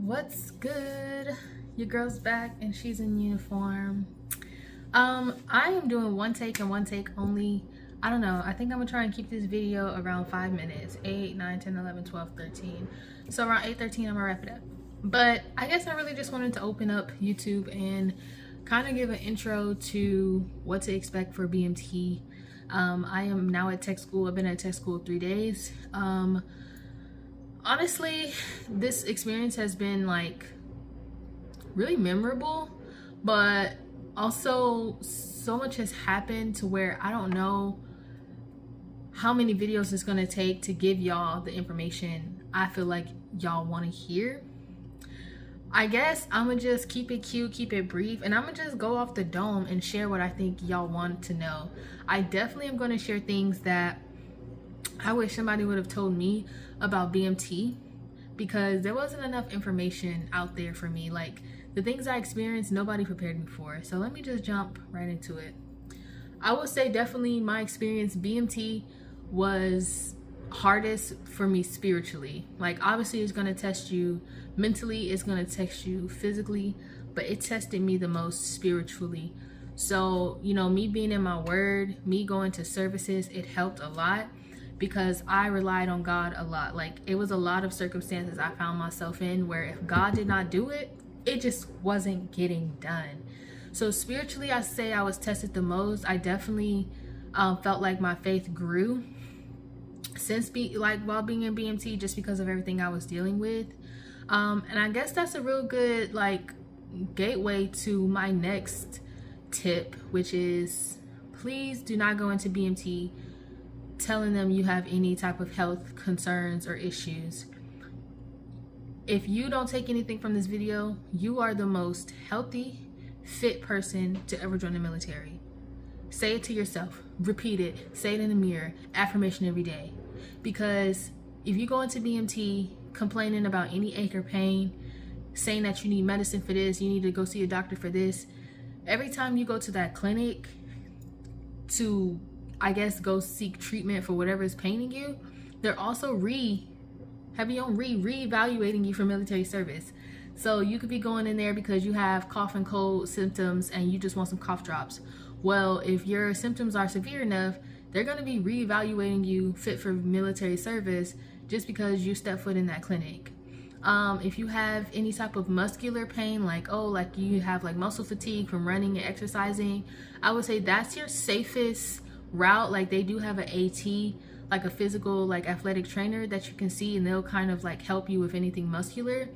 What's good? Your girl's back and she's in uniform. I am doing one take and one take only. I don't know. I think I'm gonna try and keep this video around 5 minutes. 8, 9, 10, 11, 12, 13. So around 8:13, I'm gonna wrap it up. But I guess I really just wanted to open up YouTube and kind of give an intro to what to expect for BMT. I am now at tech school. I've been at tech school 3 days. Honestly, this experience has been like really memorable, but also so much has happened to where I don't know how many videos it's gonna take to give y'all the information I feel like y'all want to hear. I guess I'm gonna just keep it cute, keep it brief, and I'm gonna just go off the dome and share what I think y'all want to know. I definitely am gonna share things that I wish somebody would have told me about BMT, because there wasn't enough information out there for me. Like, the things I experienced, nobody prepared me for. So let me just jump right into it. I would say definitely my experience, BMT was hardest for me spiritually. Like, obviously it's going to test you mentally, it's going to test you physically, but it tested me the most spiritually. So, you know, me being in my word, me going to services, it helped a lot, because I relied on God a lot. Like, it was a lot of circumstances I found myself in where if God did not do it, it just wasn't getting done. So spiritually, I say I was tested the most. I definitely felt like my faith grew since while being in BMT, just because of everything I was dealing with. And I guess that's a real good like gateway to my next tip, which is please do not go into BMT telling them you have any type of health concerns or issues. If you don't take anything from this video, you are the most healthy, fit person to ever join the military. Say it to yourself, repeat it, say it in the mirror, affirmation every day. Because if you go into BMT complaining about any ache or pain, saying that you need medicine for this, you need to go see a doctor for this, every time you go to that clinic to, I guess, go seek treatment for whatever is paining you, they're also reevaluating you for military service. So you could be going in there because you have cough and cold symptoms and you just want some cough drops. Well, if your symptoms are severe enough, they're going to be reevaluating you fit for military service just because you step foot in that clinic. If you have any type of muscular pain, like you have like muscle fatigue from running and exercising, I would say that's your safest route. Like, they do have an AT, like a physical like athletic trainer that you can see, and they'll kind of like help you with anything muscular.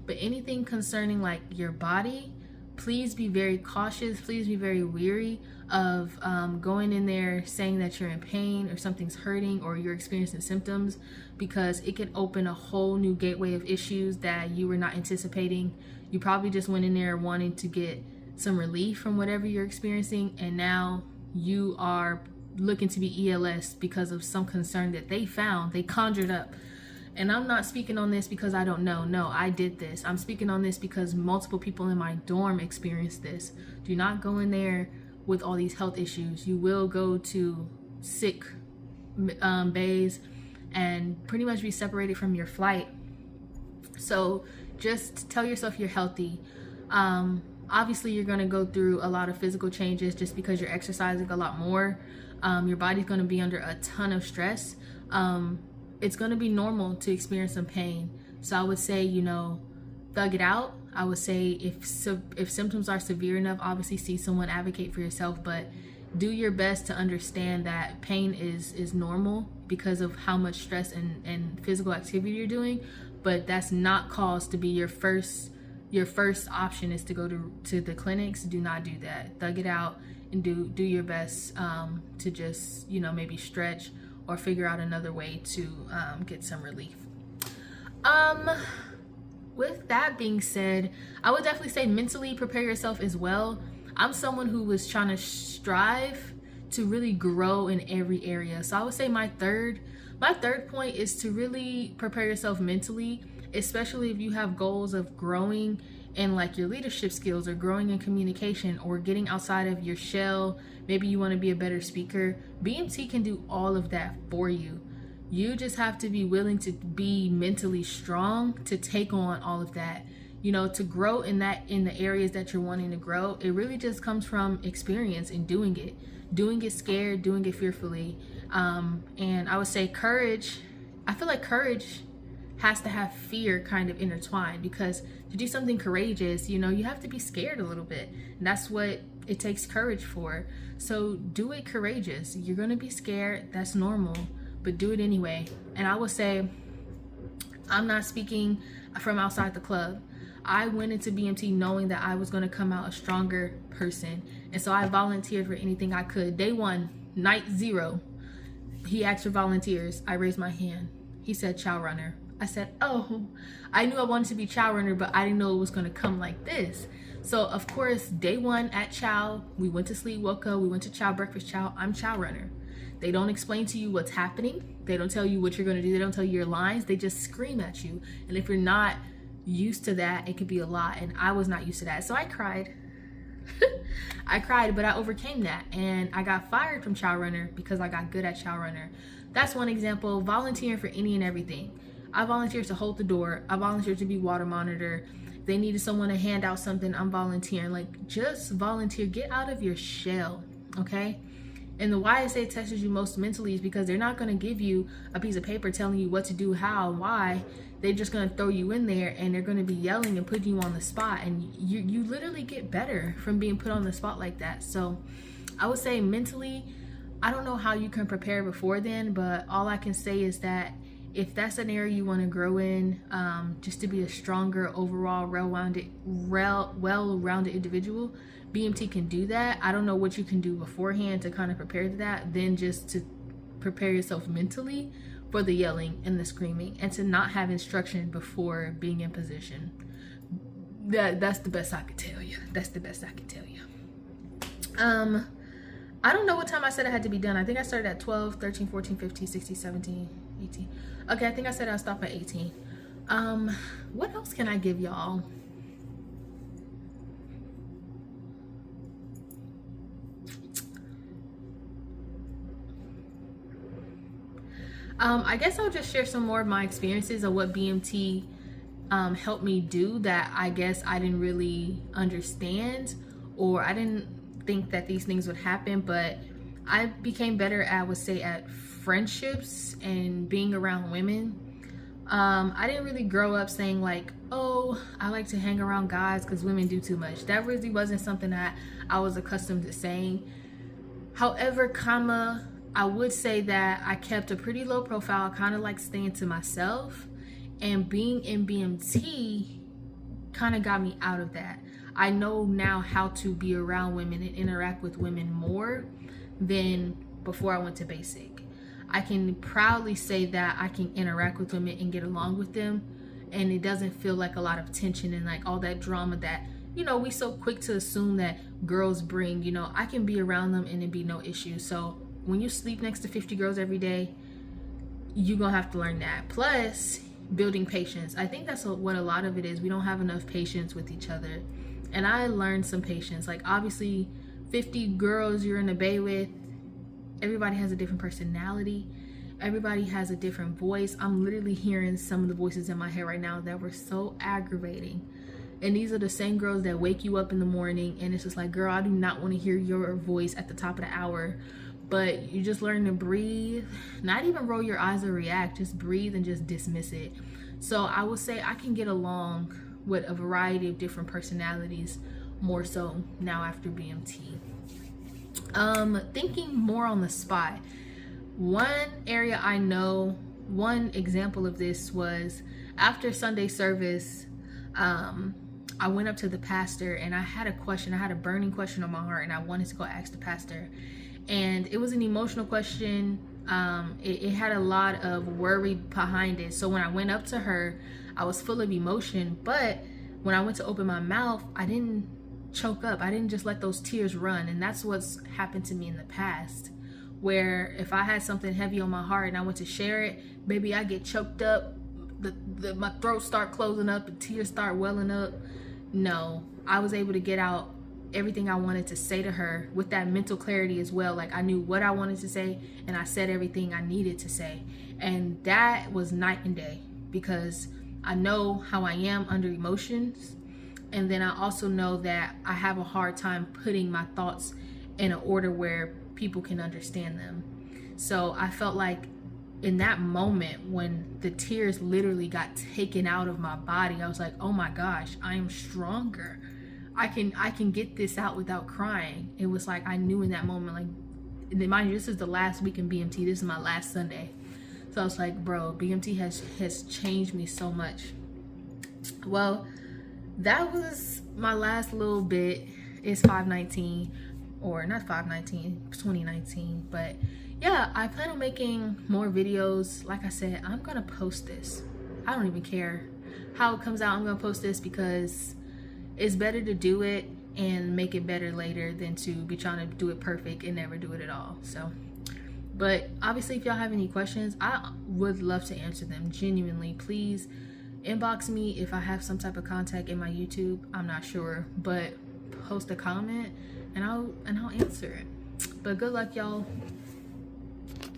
But anything concerning like your body, please be very cautious, please be very weary of going in there saying that you're in pain or something's hurting or you're experiencing symptoms, because it can open a whole new gateway of issues that you were not anticipating. You probably just went in there wanting to get some relief from whatever you're experiencing, and now you are looking to be ELS because of some concern that they conjured up. And I'm not speaking on this because I don't know. No, I did this. I'm speaking on this because multiple people in my dorm experienced this. Do not go in there with all these health issues. You will go to sick bays and pretty much be separated from your flight. So just tell yourself you're healthy. Obviously, you're going to go through a lot of physical changes just because you're exercising a lot more. Your body's going to be under a ton of stress. It's going to be normal to experience some pain. So I would say, you know, thug it out. I would say if symptoms are severe enough, obviously see someone, advocate for yourself, but do your best to understand that pain is normal because of how much stress and physical activity you're doing. But that's not cause to be your first option is to go to the clinics. Do not do that. Thug it out and do your best to just, you know, maybe stretch or figure out another way to get some relief. With that being said, I would definitely say mentally prepare yourself as well. I'm someone who was trying to strive to really grow in every area. So I would say my third point is to really prepare yourself mentally, especially if you have goals of growing in like your leadership skills or growing in communication or getting outside of your shell. Maybe you want to be a better speaker. BMT can do all of that for you. You just have to be willing to be mentally strong to take on all of that. to grow in the areas that you're wanting to grow, it really just comes from experience and doing it scared, doing it fearfully. And I would say courage. I feel like courage has to have fear kind of intertwined, because to do something courageous, you have to be scared a little bit. And that's what it takes courage for. So do it courageous. You're going to be scared. That's normal, but do it anyway. And I would say, I'm not speaking from outside the club. I went into BMT knowing that I was going to come out a stronger person. And so I volunteered for anything I could. Day one, night zero, he asked for volunteers. I raised my hand. He said, chow runner. I said, oh, I knew I wanted to be chow runner, but I didn't know it was going to come like this. So of course, day one at chow, we went to sleep, woke up, we went to chow, breakfast chow. I'm chow runner. They don't explain to you what's happening. They don't tell you what you're going to do. They don't tell you your lines. They just scream at you. And if you're not used to that, it could be a lot. And I was not used to that. So I cried. I cried, but I overcame that. And I got fired from chow runner because I got good at chow runner. That's one example. Volunteering for any and everything. I volunteered to hold the door. I volunteered to be water monitor. They needed someone to hand out something. I'm volunteering. Like, just volunteer. Get out of your shell, okay? And the why I say it tests you most mentally is because they're not going to give you a piece of paper telling you what to do, how, and why. They're just going to throw you in there, and they're going to be yelling and putting you on the spot. And you literally get better from being put on the spot like that. So I would say mentally, I don't know how you can prepare before then, but all I can say is that if that's an area you want to grow in, just to be a stronger overall well-rounded individual, BMT can do that. I don't know what you can do beforehand to kind of prepare to that, then just to prepare yourself mentally for the yelling and the screaming, and to not have instruction before being in position. That's the best I could tell you. That's the best I could tell you. I don't know what time I said I had to be done. I think I started at 12, 13, 14, 15, 16, 17, 18. Okay, I think I said I'll stop at 18. What else can I give y'all? I guess I'll just share some more of my experiences of what BMT helped me do that I guess I didn't really understand, or I didn't think that these things would happen, but I became better at, I would say, at friendships and being around women. I didn't really grow up saying like, oh, I like to hang around guys because women do too much. That really wasn't something that I was accustomed to saying. However, I would say that I kept a pretty low profile, kind of like staying to myself, and being in BMT kind of got me out of that. I know now how to be around women and interact with women more than before I went to basic. I can proudly say that I can interact with women and get along with them, and it doesn't feel like a lot of tension and like all that drama that, we so quick to assume that girls bring. I can be around them and it be no issue. So when you sleep next to 50 girls every day, you're gonna have to learn that. Plus, building patience. I think that's what a lot of it is. We don't have enough patience with each other. And I learned some patience. Like, obviously, 50 girls you're in a bay with, everybody has a different personality. Everybody has a different voice. I'm literally hearing some of the voices in my head right now that were so aggravating. And these are the same girls that wake you up in the morning and it's just like, girl, I do not want to hear your voice at the top of the hour. But you just learn to breathe, not even roll your eyes or react, just breathe and just dismiss it. So I would say I can get along with a variety of different personalities more so now after BMT. Thinking more on the spot. One area I know, one example of this was after Sunday service, I went up to the pastor and I had a question. I had a burning question on my heart and I wanted to go ask the pastor. And it was an emotional question. It had a lot of worry behind it. So when I went up to her, I was full of emotion. But when I went to open my mouth, I didn't choke up. I didn't just let those tears run. And that's what's happened to me in the past, where if I had something heavy on my heart and I went to share it, maybe I get choked up, my throat start closing up and tears start welling up. No, I was able to get out everything I wanted to say to her with that mental clarity as well. Like, I knew what I wanted to say and I said everything I needed to say. And that was night and day, because I know how I am under emotions, and then I also know that I have a hard time putting my thoughts in an order where people can understand them. So I felt like in that moment when the tears literally got taken out of my body, I was like, oh my gosh, I am stronger. I can get this out without crying. It was like I knew in that moment, like, mind you, this is the last week in BMT. This is my last Sunday. So I was like, bro, BMT has changed me so much. Well, that was my last little bit. It's 5/19, or not 5/19, 2019. But yeah, I plan on making more videos. Like I said, I'm gonna post this. I don't even care how it comes out. I'm gonna post this because it's better to do it and make it better later than to be trying to do it perfect and never do it at all. So, but obviously, if y'all have any questions, I would love to answer them. Genuinely, please inbox me if I have some type of contact in my YouTube. I'm not sure, but post a comment and I'll answer it. But good luck, y'all.